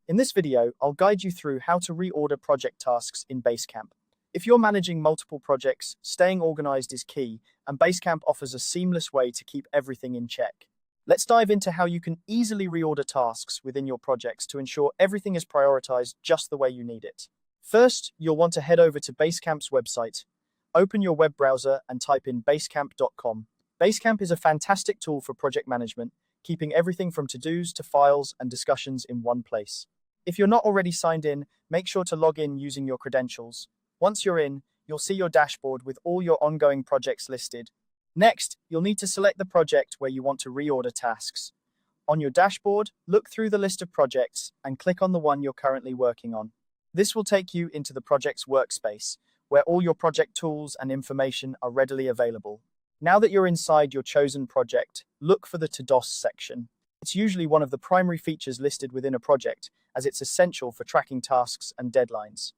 In this video, I'll guide you through how to reorder project tasks in Basecamp. If you're managing multiple projects, staying organized is key, and Basecamp offers a seamless way to keep everything in check. Let's dive into how you can easily reorder tasks within your projects to ensure everything is prioritized just the way you need it. First, you'll want to head over to Basecamp's website. Open your web browser and type in basecamp.com. Basecamp is a fantastic tool for project management, keeping everything from to-dos to files and discussions in one place. If you're not already signed in, make sure to log in using your credentials. Once you're in, you'll see your dashboard with all your ongoing projects listed. Next, you'll need to select the project where you want to reorder tasks. On your dashboard, look through the list of projects and click on the one you're currently working on. This will take you into the project's workspace, where all your project tools and information are readily available. Now that you're inside your chosen project, look for the To-Dos section. It's usually one of the primary features listed within a project, as it's essential for tracking tasks and deadlines.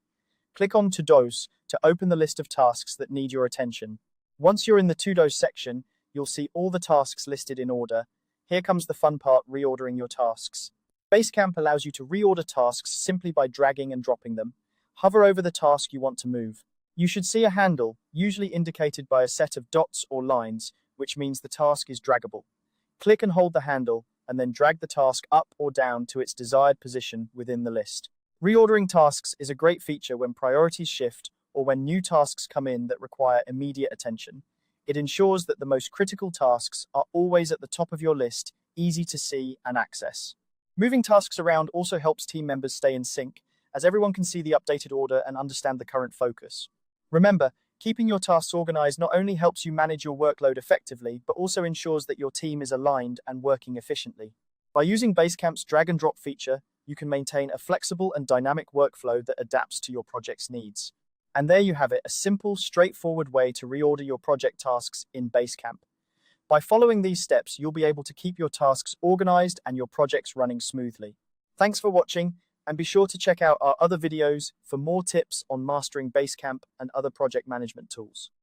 Click on To-Dos to open the list of tasks that need your attention. Once you're in the To-Dos section, you'll see all the tasks listed in order. Here comes the fun part, reordering your tasks. Basecamp allows you to reorder tasks simply by dragging and dropping them. Hover over the task you want to move. You should see a handle, usually indicated by a set of dots or lines, which means the task is draggable. Click and hold the handle, and then drag the task up or down to its desired position within the list. Reordering tasks is a great feature when priorities shift or when new tasks come in that require immediate attention. It ensures that the most critical tasks are always at the top of your list, easy to see and access. Moving tasks around also helps team members stay in sync, as everyone can see the updated order and understand the current focus. Remember, keeping your tasks organized not only helps you manage your workload effectively, but also ensures that your team is aligned and working efficiently. By using Basecamp's drag and drop feature, you can maintain a flexible and dynamic workflow that adapts to your project's needs. And there you have it, a simple, straightforward way to reorder your project tasks in Basecamp. By following these steps, you'll be able to keep your tasks organized and your projects running smoothly. Thanks for watching, and be sure to check out our other videos for more tips on mastering Basecamp and other project management tools.